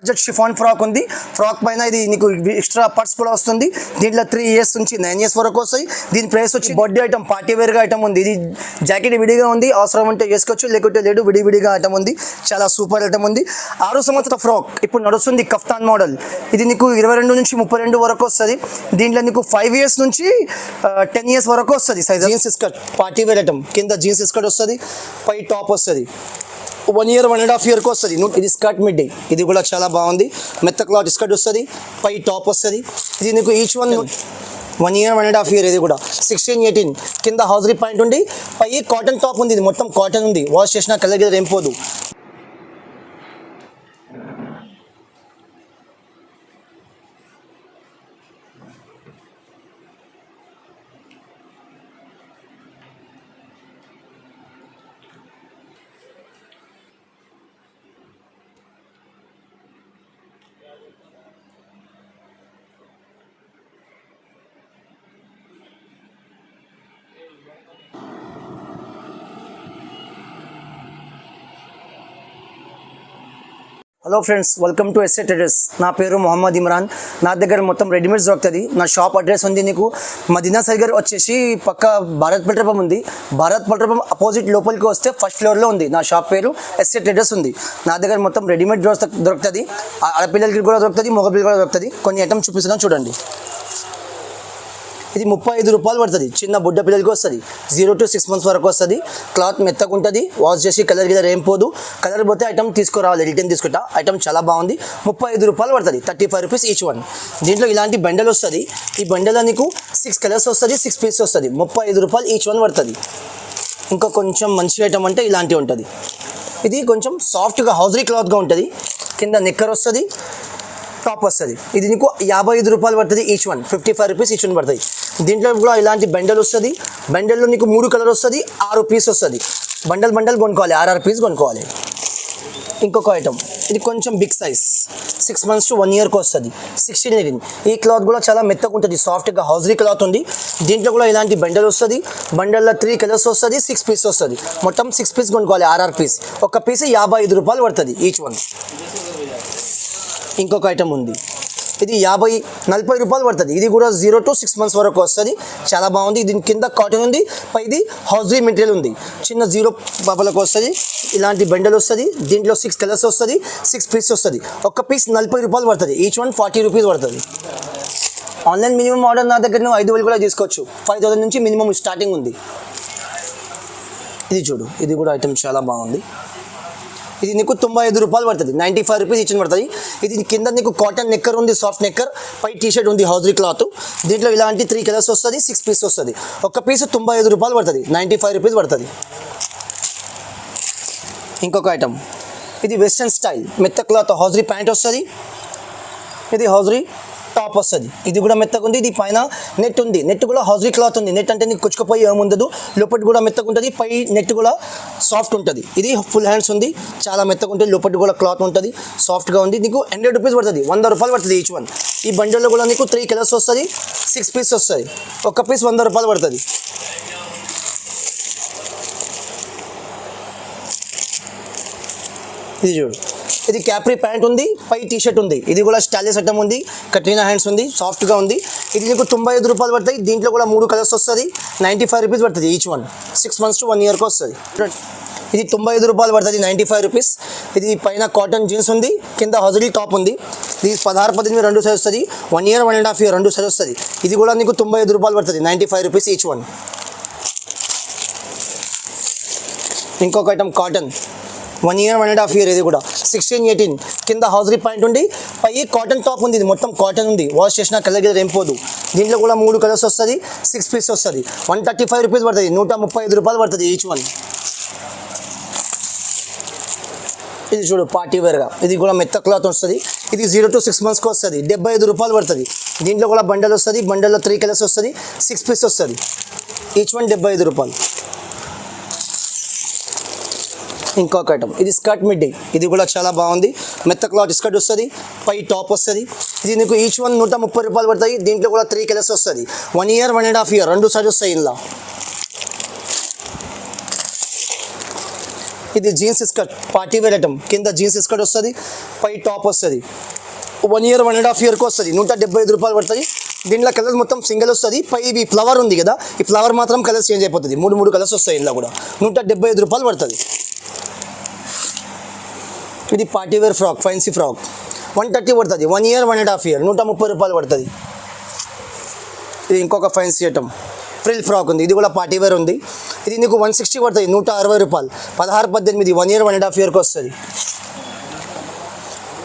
Budget chiffon frock ఉంది. Frock పైన ఇది నీకు ఎక్స్ట్రా పర్స్ కూడా వస్తుంది. దీంట్లో 3 years నుంచి 9 years వరకు వస్తాయి. దీని ప్రైస్ వచ్చి బర్త్డే ఐటమ్, పార్టీ వేర్గా ఐటమ్ ఉంది. ఇది జాకెట్ విడిగా ఉంది, అవసరం అంటే వేసుకోవచ్చు, లేకుంటే లేదు, విడివిడిగా ఐటమ్ ఉంది. చాలా సూపర్ ఐటమ్ ఉంది. 6 సంవత్సరాల ఫ్రాక్ ఇప్పుడు నడుస్తుంది, కఫ్తాన్ మోడల్. ఇది నీకు 22 నుంచి 32 వరకు వస్తుంది. దీంట్లో నీకు 5 years నుంచి 10 years వరకు వస్తుంది. Size jeans skirt, party wear item. కింద జీన్స్ స్కర్ట్ వస్తుంది, పై టాప్ వస్తుంది. 1 year 1.5 year వస్తుంది. ఇది స్కర్ట్ మిడ్డీ, ఇది కూడా చాలా బాగుంది. మెత్త క్లాత్ స్కర్ట్ వస్తుంది, పై టాప్ వస్తుంది. ఇది నీకు ఈచ్ 1 year 1.5 year. ఇది కూడా 16-18 కింద హౌజరీ పాయింట్ ఉండి, పై కాటన్ టాప్ ఉంది. ఇది మొత్తం కాటన్ ఉంది, వాష్ చేసిన కలర్ ఏం పోదు. Hello friends, welcome to S A traders. నా పేరు మొహమ్మద్ ఇమ్రాన్. నా దగ్గర మొత్తం రెడీమేడ్స్ దొరుకుతుంది. నా షాప్ అడ్రస్ ఉంది నీకు మదీనా సర్గర్ వచ్చేసి పక్క భారత్ పెట్రోల్ పంప్ ఉంది. భారత్ పెట్రోల్ పంప్ అపోజిట్ లోపలికి వస్తే ఫస్ట్ ఫ్లోర్లో ఉంది. నా షాప్ పేరు ఎస్ఏ ట్రేడర్స్ ఉంది. నా దగ్గర మొత్తం రెడీమేడ్ దొరుకుతుంది. ఆడపిల్లలకి కూడా దొరుకుతుంది, మగపిల్లలకి కూడా దొరుకుతుంది. కొన్ని ఐటమ్స్ చూపిస్తున్నాను చూడండి. ఇది 35 రూపాయలు పడుతుంది. చిన్న బుడ్డ పిల్లలకి వస్తుంది. 0 to 6 months వరకు వస్తుంది. క్లాత్ మెత్తగా ఉంటుంది, వాష్ చేసి కలర్ గిలర్ ఏం పోదు. కలర్ పోతే ఐటమ్ తీసుకురావాలి, రిటర్న్ తీసుకుంటా. ఐటమ్ చాలా బాగుంది. 35 రూపాయలు పడుతుంది, 35 rupees ఈచ్ వన్. దీంట్లో ఇలాంటి బండల్ వస్తుంది. ఈ బండల్లో నీకు 6 కలర్స్ వస్తుంది, 6 pieces వస్తుంది. 35 రూపాయలు ఈచ్ వన్ పడుతుంది. ఇంకా కొంచెం మంచి ఐటమ్ అంటే ఇలాంటివి ఉంటుంది. ఇది కొంచెం సాఫ్ట్గా హౌజరీ క్లాత్గా ఉంటుంది. కింద నిక్కర్ వస్తుంది, టాప్ వస్తుంది. ఇది నీకు 55 రూపాయలు పడుతుంది each one. 55 rupees each one పడుతుంది. దీంట్లో కూడా ఇలాంటి బండల్ వస్తుంది. బండల్లో నీకు 3 కలర్ వస్తుంది, 6 పీస్ వస్తుంది. బండల్ కొనుక్కోవాలి, 6 పీస్ కొనుక్కోవాలి. ఇంకొక ఐటమ్, ఇది కొంచెం బిగ్ సైజ్, 6 months to 1 yearకి వస్తుంది. 16-18 ఈ క్లాత్ కూడా చాలా మెత్తగా ఉంటుంది, సాఫ్ట్గా హౌజరీ క్లాత్ ఉంది. దీంట్లో కూడా ఇలాంటి బండల్ వస్తుంది. బండల్లో 3 కలర్స్ వస్తుంది, 6 pieces వస్తుంది. మొత్తం 6 pieces కొనుక్కోవాలి, 6 పీస్. ఒక పీస్ 55 రూపాయలు పడుతుంది ఈచ్ వన్. ఇంకొక ఐటమ్ ఉంది, ఇది 40 రూపాయలు పడుతుంది. ఇది కూడా 0 to 6 months వరకు వస్తుంది. చాలా బాగుంది. దీని కింద కాటన్ ఉంది, పైది హౌజరీ మెటీరియల్ ఉంది. చిన్న 0 బాబులకు వస్తుంది. ఇలాంటి బండల్ వస్తుంది. దీంట్లో 6 కలర్స్ వస్తుంది, 6 pieces వస్తుంది. ఒక పీస్ 40 రూపాయలు పడుతుంది. ఈచ్ వన్ 40 rupees పడుతుంది. ఆన్లైన్ మినిమం ఆర్డర్ నా దగ్గర 5,000 కూడా తీసుకోవచ్చు. 5,000 నుంచి మినిమం స్టార్టింగ్ ఉంది. ఇది చూడు, ఇది కూడా ఐటమ్ చాలా బాగుంది. ఇది నీకు 95 రూపాయలు పడుతుంది, 95 rupees ఇచ్చిన పడుతుంది. ఇది కింద నీకు కాటన్ నెక్కర్ ఉంది, సాఫ్ట్ నెక్కర్, పై టీషర్ట్ ఉంది, హౌజరీ క్లాత్. దీంట్లో ఇలాంటి 3 కలర్స్ వస్తుంది, 6 pieces వస్తుంది. ఒక పీస్ 95 రూపాయలు పడుతుంది, 95 rupees పడుతుంది. ఇంకొక ఐటమ్, ఇది వెస్ట్రన్ స్టైల్ మెత్త క్లాత్, హౌజరీ ప్యాంట్ వస్తుంది. ఇది హౌజరీ టాప్ వస్తుంది. ఇది కూడా మెత్తగా ఉంది. ఇది పైన నెట్ ఉంది, నెట్ కూడా హౌజరీ క్లాత్ ఉంది. నెట్ అంటే నీకు కుచ్చుకుపోయి ఏముండదు. లోపటి కూడా మెత్తగా ఉంటుంది, పై నెట్ కూడా సాఫ్ట్ ఉంటుంది. ఇది ఫుల్ హ్యాండ్స్ ఉంది, చాలా మెత్తగా ఉంటుంది. లోపటి కూడా క్లాత్ ఉంటుంది, సాఫ్ట్గా ఉంది. నీకు 100 rupees పడుతుంది, 100 రూపాయలు పడుతుంది ఈచ్ వన్. ఈ బండిల్లో కూడా నీకు 3 కలర్స్ వస్తుంది, 6 pieces వస్తుంది. ఒక పీస్ 100 రూపాయలు పడుతుంది. ఇది చూడు, ఇది క్యాప్రీ ప్యాంట్ ఉంది, పై టీషర్ట్ ఉంది. ఇది కూడా స్టైలిష్ ఐటమ్ ఉంది, కట్రీనా హ్యాండ్స్ ఉంది, సాఫ్ట్గా ఉంది. ఇది నీకు 95 రూపాయలు పడుతుంది. దీంట్లో కూడా 3 కలర్స్ వస్తుంది, 95 rupees పడుతుంది ఈచ్ వన్. 6 months to 1 yearకి వస్తుంది. ఇది 95 రూపాయలు పడుతుంది, 95 rupees. ఇది పైన కాటన్ జీన్స్ ఉంది, కింద హౌజరీ టాప్ ఉంది. ఇది 16-18 2 సైజ్ వస్తుంది. 1 year 1.5 year 2 సైజ్ వస్తుంది. ఇది కూడా నీకు 95 రూపాయలు పడుతుంది, 95 rupees ఈచ్ వన్. ఇంకొక ఐటమ్ కాటన్, 1 year 1.5 year. ఇది కూడా 16-18 కింద హౌజరీ పాయింట్ ఉండి, పై కాటన్ టాప్ ఉంది. ఇది మొత్తం కాటన్ ఉంది, వాష్ చేసిన కలర్ గిలర్ ఏం పోదు. దీంట్లో కూడా 3 కలర్స్ వస్తుంది, 6 pieces వస్తుంది. 135 rupees పడుతుంది, 135 రూపాయలు పడుతుంది ఈచ్ వన్. ఇది చూడు, పార్టీ వేర్గా. ఇది కూడా మెత్త క్లాత్ వస్తుంది. ఇది 0 to 6 monthsకి వస్తుంది, 75 రూపాయలు పడుతుంది. దీంట్లో కూడా బండల్ వస్తుంది. బండల్లో 3 కలర్స్ వస్తుంది, 6 pieces వస్తుంది. ఈచ్ వన్ 75 రూపాయలు. ఇంకొక ఐటమ్, ఇది స్కర్ట్ మిడ్డీ. ఇది కూడా చాలా బాగుంది. మెత్త క్లాత్ స్కర్ట్ వస్తుంది, పై టాప్ వస్తుంది. ఇది నీకు ఈచ్ వన్ 130 రూపాయలు పడుతుంది. దీంట్లో కూడా 3 కలర్స్ వస్తుంది. 1 year 1.5 year 2 సైజ్ వస్తాయి. ఇలా ఇది jeans skirt party wear item, కింద జీన్స్ స్కర్ట్ వస్తుంది, పై టాప్ వస్తుంది. 1 year 1.5 yearకి వస్తుంది. 175 రూపాయలు పడుతుంది. దీంట్లో కలర్ మొత్తం సింగిల్ వస్తుంది. పై ఈ ఫ్లవర్ ఉంది కదా, ఈ ఫ్లవర్ మాత్రం కలర్స్ చేంజ్ అయిపోతుంది. 3 కలర్స్ వస్తాయి ఇందులో కూడా. 175 రూపాయలు పడుతుంది. ఇది party wear frock, fancy frock 130 పడుతుంది. 1 year 1.5 year 130 రూపాయలు పడుతుంది. ఇది ఇంకొక ఫ్యాన్సీ ఐటమ్ ఫ్రిల్ ఫ్రాక్ ఉంది, ఇది కూడా పార్టీ వేర్ ఉంది. ఇది నీకు 160 పడుతుంది. 160 రూపాయలు. 16-18 1 year 1.5 yearకి వస్తుంది.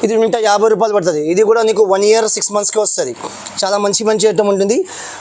ఇది 150 రూపాయలు పడుతుంది. ఇది కూడా నీకు 1 year 6 monthsకి వస్తుంది. చాలా మంచి ఐటమ్ ఉంటుంది.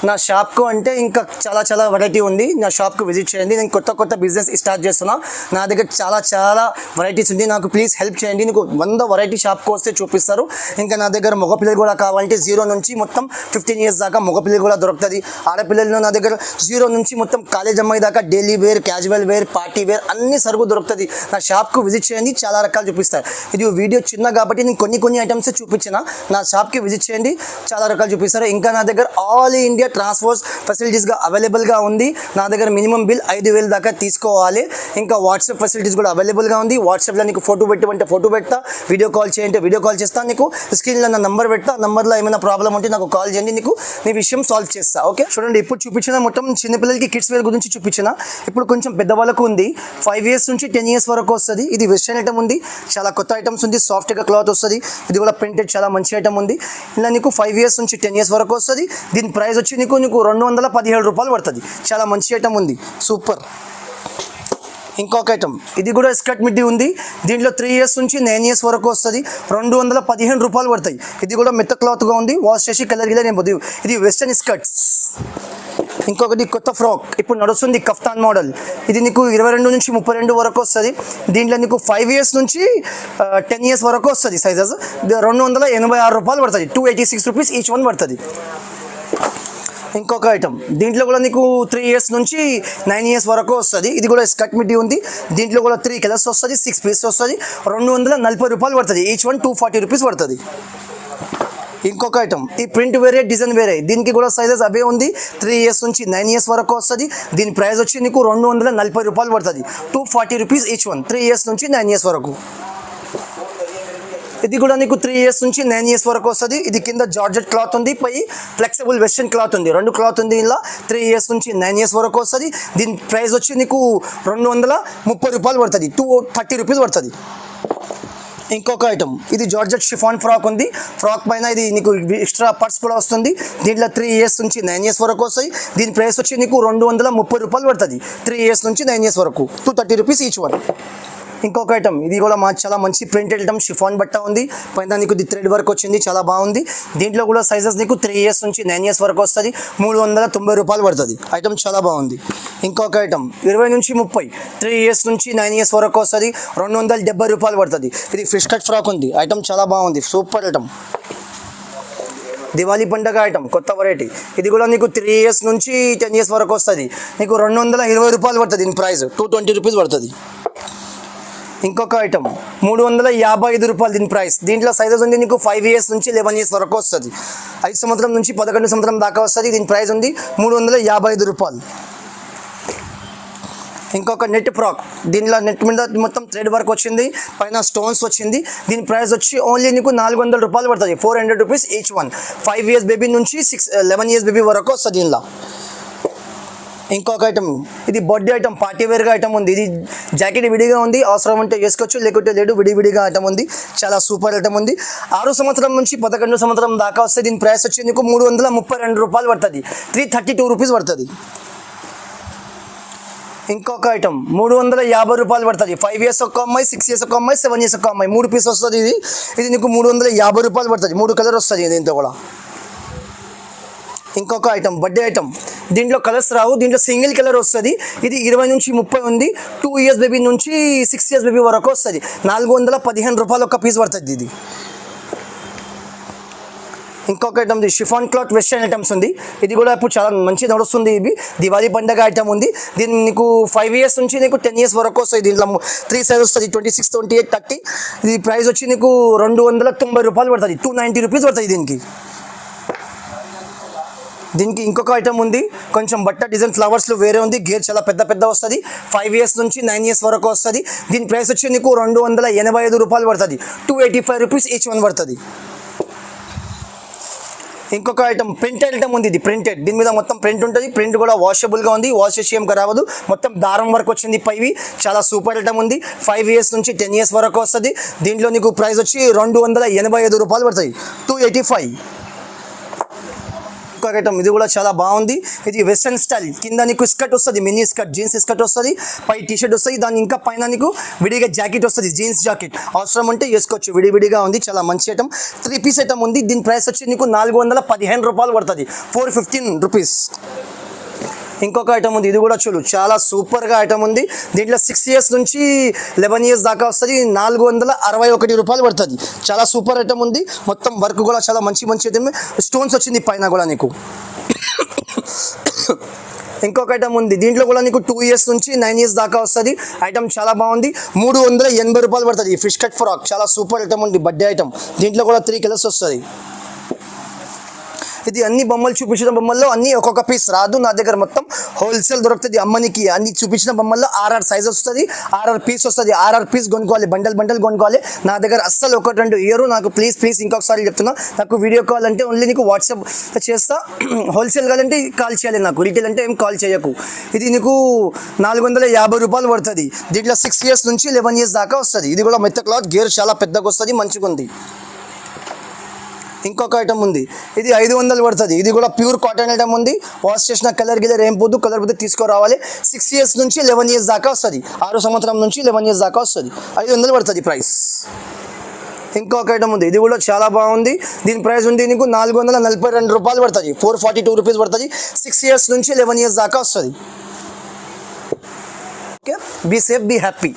నా షాప్కు అంటే ఇంకా చాలా వెరైటీ ఉంది. నా షాప్కు విజిట్ చేయండి. నేను కొత్త బిజినెస్ స్టార్ట్ చేస్తున్నా. నా దగ్గర చాలా వెరైటీస్ ఉంది. నాకు ప్లీజ్ హెల్ప్ చేయండి. నీకు 100 వెరైటీ షాప్కి వస్తే చూపిస్తారు. ఇంకా నా దగ్గర మగపిల్లలు కూడా కావాలంటే 0 నుంచి మొత్తం 15 years దాకా మగపిల్లలు కూడా దొరుకుతుంది. ఆడపిల్లలు నా దగ్గర 0 నుంచి మొత్తం కాలేజ్ అమ్మాయి దాకా daily wear, casual wear, party wear అన్ని సరుకు దొరుకుతుంది. నా షాప్కు విజిట్ చేయండి, చాలా రకాలు చూపిస్తారు. ఇది వీడియో చిన్న కాబట్టి నేను కొన్ని ఐటమ్స్ చూపించిన. నా షాప్కి విజిట్ చేయండి, చాలా రకాలు చూపిస్తారు. ఇంకా నా దగ్గర ఆల్ ఇండియా ట్రాన్స్పోర్ట్ ఫెసిలిటీస్గా అవైలబుల్గా ఉంది. నా దగ్గర మినిమం బిల్ 5,000 దాకా తీసుకోవాలి. ఇంకా వాట్సాప్ ఫెసిలిటీస్ కూడా అవైలబుల్గా ఉంది. వాట్సాప్లో నీకు ఫోటో పెట్టమంటే ఫోటో పెడతా, వీడియో కాల్ చేయంటే వీడియో కాల్ చేస్తాను. నీకు స్క్రీన్లో నా నంబర్ పెడతా, నంబర్లో ఏమైనా ప్రాబ్లం ఉంటే నాకు కాల్ చేయండి, నీకు నీ విషయం సాల్వ్ చేస్తా. ఓకే, చూడండి ఇప్పుడు చూపించిన మొత్తం చిన్నపిల్లలకి కిడ్స్ వేర్ గురించి చూపించిన. ఇప్పుడు కొంచెం పెద్దవాళ్ళకు ఉంది. 5 years నుంచి 10 years వరకు వస్తుంది. ఇది వెస్టర్న్ ఐటమ్ ఉంది, చాలా కొత్త ఐటమ్స్ ఉంది. సాఫ్ట్గా క్లాత్ వస్తుంది. ఇది కూడా ప్రింటెడ్, చాలా మంచి ఐటమ్ ఉంది. ఇలా నీకు 5 years నుంచి 10 years వరకు వస్తుంది. దీని ప్రైస్ వచ్చి నీకు 217 రూపాయలు పడుతుంది. చాలా మంచి ఐటమ్ ఉంది, సూపర్. ఇంకొక ఐటమ్, ఇది కూడా స్కర్ట్ మిడ్డీ ఉంది. దీంట్లో 3 years నుంచి 9 years వరకు వస్తుంది. 215 రూపాయలు పడతాయి. ఇది కూడా మెత్త క్లాత్గా ఉంది. వాష్ చేసి కలర్ గిలర్ నేను పోదు. ఇది వెస్టర్న్ స్కర్ట్స్. ఇంకొకటి కొత్త ఫ్రాక్ ఇప్పుడు నడుస్తుంది, కఫ్తాన్ మోడల్. ఇది నీకు 22 నుంచి 32 వరకు వస్తుంది. దీంట్లో నీకు 5 years నుంచి 10 years వరకు వస్తుంది. సైజెస్ 286 రూపాయలు పడుతుంది. 286 రూపీస్ ఈచ్ వన్ పడుతుంది. ఇంకొక ఐటమ్, దీంట్లో కూడా నీకు 3 years నుంచి 9 years వరకు వస్తుంది. ఇది కూడా స్కర్ట్ మిడ్డీ ఉంది. దీంట్లో కూడా 3 కలర్స్ వస్తుంది, 6 pieces వస్తుంది. 240 రూపాయలు పడుతుంది. ఈచ్ వన్ 240 రూపీస్ పడుతుంది. ఇంకొక ఐటమ్, ఈ ప్రింట్ వేరే, డిజైన్ వేరే. దీనికి కూడా సైజెస్ అవే ఉంది. 3 years నుంచి 9 years వరకు వస్తుంది. దీని ప్రైస్ వచ్చి నీకు 240 రూపాయలు పడుతుంది. 240 రూపీస్ ఈచ్ వన్. 3 years నుంచి 9 years వరకు. ఇది కూడా నీకు 3 years నుంచి 9 years వరకు వస్తుంది. ఇది కింద జార్జెట్ క్లాత్ ఉంది, పై ఫ్లెక్సిబుల్ వెస్టర్న్ క్లాత్ ఉంది. 2 క్లాత్ ఉంది. ఇలా 3 years నుంచి 9 years వరకు వస్తుంది. దీని ప్రైస్ వచ్చి నీకు 230 రూపాయలు పడుతుంది. 230 రూపీస్ పడుతుంది. ఇంకొక ఐటమ్, ఇది జార్జెట్ షిఫాన్ ఫ్రాక్ ఉంది. ఫ్రాక్ పైన ఇది నీకు ఎక్స్ట్రా పర్స్ కూడా వస్తుంది. దీంట్లో 3 years నుంచి 9 years వరకు వస్తాయి. దీని ప్రైస్ వచ్చి నీకు 230 రూపాయలు పడుతుంది. 3 years నుంచి 9 years వరకు 230 రూపీస్ ఈచ్ వన్. ఇంకొక ఐటమ్, ఇది కూడా చాలా మంచి ప్రింటెడ్ ఐటమ్, షిఫాన్ బట్ట ఉంది. పైన నీకు థ్రెడ్ వర్క్ వచ్చింది, చాలా బాగుంది. దీంట్లో కూడా సైజెస్ నీకు 3 years నుంచి 9 years వరకు వస్తుంది. 390 రూపాయలు పడుతుంది. ఐటమ్ చాలా బాగుంది. ఇంకొక ఐటమ్ 20 నుంచి 30, 3 years నుంచి 9 years వరకు వస్తుంది. 270 రూపాయలు పడుతుంది. ఇది ఫిష్ కట్ ఫ్రాక్ ఉంది. ఐటమ్ చాలా బాగుంది, సూపర్ ఐటమ్. దివాళీ పండగ ఐటమ్, కొత్త వెరైటీ. ఇది కూడా నీకు 3 years నుంచి 10 years వరకు వస్తుంది. నీకు 220 రూపాయలు పడుతుంది. దీని ప్రైస్ 220 రూపీస్ పడుతుంది. ఇంకొక ఐటమ్ 355 రూపాయలు దీని ప్రైస్. దీంట్లో సైజెస్ ఉంది నీకు 5 years నుంచి 11 years వరకు వస్తుంది. 5 సంవత్సరం నుంచి 11 సంవత్సరం దాకా వస్తుంది. దీని ప్రైస్ ఉంది 355 రూపాయలు. ఇంకొక నెట్ ఫ్రాక్, దీనిలో నెట్ మీద మొత్తం థ్రెడ్ వర్క్ వచ్చింది, పైన స్టోన్స్ వచ్చింది. దీని ప్రైస్ వచ్చి ఓన్లీ నీకు 400 రూపాయలు పడుతుంది. 400 rupees each one. 5 years baby నుంచి 11 years బేబీ వరకు వస్తుంది దీనిలో. ఇంకొక ఐటమ్, ఇది బర్త్డే ఐటమ్, పార్టీ వేర్గా ఐటమ్ ఉంది. ఇది జాకెట్ విడిగా ఉంది, అవసరం అంటే వేసుకోవచ్చు, లేకుంటే లేదు. విడివిడిగా ఐటమ్ ఉంది, చాలా సూపర్ ఐటమ్ ఉంది. 6 సంవత్సరం నుంచి 11 సంవత్సరం దాకా వస్తే దీని ప్రైస్ వచ్చి నీకు 332 రూపాయలు పడుతుంది. 332 రూపీస్ పడుతుంది. ఇంకొక ఐటమ్ 350 రూపాయలు పడుతుంది. 5 years ఒక అమ్మాయి, 6 years ఒక అమ్మాయి, 7 years ఒక అమ్మాయి, 3 పీస్ వస్తుంది. ఇది నీకు 350 రూపాయలు పడుతుంది. 3 కలర్ వస్తుంది దీంతో కూడా. ఇంకొక ఐటమ్ బర్త్డే ఐటమ్, దీంట్లో కలర్స్ రావు, దీంట్లో సింగిల్ కలర్ వస్తుంది. ఇది 20 నుంచి 30 ఉంది. 2 years బేబీ నుంచి 6 years బేబీ వరకు వస్తుంది. 415 రూపాయలు ఒక పీస్ పడుతుంది ఇది. ఇంకొక item chiffon cloth western items ఉంది. ఇది కూడా ఇప్పుడు చాలా మంచి నడుస్తుంది. ఇది దివాళీ పండగ ఐటమ్ ఉంది. దీన్ని నీకు 5 years నుంచి నీకు 10 years వరకు వస్తుంది. దీంట్లో 3 సైజ్ వస్తుంది, 26, 28, 30. ఇది ప్రైస్ వచ్చి నీకు 290 రూపాయలు పడుతుంది. 290 రూపీస్ పడుతుంది దీనికి. దీనికి ఇంకొక ఐటమ్ ఉంది, కొంచెం బట్ట డిజైన్ ఫ్లవర్స్లో వేరే ఉంది, గేర్ చాలా పెద్ద పెద్ద వస్తుంది, 5 ఇయర్స్ నుంచి 9 ఇయర్స్ వరకు వస్తుంది. దీని ప్రైస్ వచ్చి నీకు 285 రూపాయలు పడుతుంది, 285 రూపీస్ ఈచ్ వన్ పడుతుంది. ఇంకొక ఐటమ్ ప్రింటెడ్ ఐటమ్ ఉంది, ఇది ప్రింటెడ్, దీని మీద మొత్తం ప్రింట్ ఉంటుంది, ప్రింట్ కూడా వాషబుల్గా ఉంది, వాష్ చేసి ఏం రావదు, మొత్తం దారం వరకు వచ్చింది పైవి, చాలా సూపర్ ఐటమ్ ఉంది. 5 ఇయర్స్ నుంచి 10 ఇయర్స్ వరకు వస్తుంది. దీంట్లో నీకు ప్రైస్ వచ్చి 285 రూపాయలు పడుతుంది, 285. ఇంకొక ఐటమ్ ఇది కూడా చాలా బాగుంది, ఇది వెస్టర్న్ స్టైల్, కింద నీకు స్కర్ట్ వస్తుంది, మినీ స్కర్ట్, జీన్స్ స్కర్ట్ వస్తుంది, పై టీ షర్ట్ వస్తుంది, దాని ఇంకా పైన నీకు విడిగా జాకెట్ వస్తుంది, జీన్స్ జాకెట్, అవసరం ఉంటే వేసుకోవచ్చు, విడివిడిగా ఉంది, చాలా మంచి ఐటమ్. 3 పీస్ ఐటమ్ ఉంది, దీని ప్రైస్ వచ్చి నీకు 415 రూపాయలు పడుతుంది, 415 రూపీస్. ఇంకొక ఐటమ్ ఉంది, ఇది కూడా చూడు చాలా సూపర్గా ఐటమ్ ఉంది, దీంట్లో 6 ఇయర్స్ నుంచి 11 ఇయర్స్ దాకా వస్తుంది, 461 రూపాయలు పడుతుంది, చాలా సూపర్ ఐటమ్ ఉంది, మొత్తం వర్క్ కూడా చాలా మంచి మంచి ఐటమ్, స్టోన్స్ వచ్చింది పైన కూడా నీకు. ఇంకొక ఐటమ్ ఉంది, దీంట్లో కూడా నీకు 2 ఇయర్స్ నుంచి 9 ఇయర్స్ దాకా వస్తుంది, ఐటమ్ చాలా బాగుంది, 380 రూపాయలు పడుతుంది. ఫిష్ కట్ ఫ్రాక్ చాలా సూపర్ ఐటమ్ ఉంది, బర్త్డే ఐటమ్, దీంట్లో కూడా 3 కలర్స్ వస్తుంది. ఇది అన్ని బొమ్మలు చూపించిన బొమ్మల్లో అన్ని ఒక్కొక్క పీస్ రాదు, నా దగ్గర మొత్తం హోల్సేల్ దొరుకుతుంది అమ్మనికి. అన్ని చూపించిన బొమ్మల్లో 6 సైజ్ వస్తుంది, 6 పీస్ వస్తుంది, 6 పీస్ కొనుక్కోవాలి, బండల్ కొనుక్కోవాలి. నా దగ్గర అస్సలు 1-2 ఇయర్ నాకు ప్లీజ్ ఇంకొకసారి చెప్తున్నా, నాకు వీడియో కాల్ అంటే ఓన్లీ నీకు వాట్సాప్ చేస్తా, హోల్సేల్ కావాలంటే కాల్ చేయాలి నాకు, రీటైల్ అంటే ఏం కాల్ చేయకు. ఇది నీకు 450 రూపాయలు పడుతుంది, దీంట్లో 6 ఇయర్స్ నుంచి 11 ఇయర్స్ దాకా వస్తుంది. ఇది కూడా మెత్త క్లాత్, గేర్ చాలా పెద్దగా వస్తుంది, మంచిగా ఉంది. ఇంకొక ఐటమ్ ఉంది, ఇది 500 పడుతుంది, ఇది కూడా ప్యూర్ కాటన్ ఐటమ్ ఉంది, వాష్ చేసిన కలర్ గిలర్ ఏం పోదు, కలర్ పోతే తీసుకురావాలి. 6 ఇయర్స్ నుంచి 11 ఇయర్స్ దాకా వస్తుంది, 6 సంవత్సరం నుంచి 11 ఇయర్స్ దాకా వస్తుంది, 500 పడుతుంది ప్రైస్. ఇంకొక ఐటమ్ ఉంది, ఇది కూడా చాలా బాగుంది, దీని ప్రైస్ ఉంది నీకు 442 రూపాయలు పడుతుంది, 442 రూపీస్ పడుతుంది, 6 ఇయర్స్ నుంచి 11 ఇయర్స్ దాకా వస్తుంది. Okay, be safe, be happy.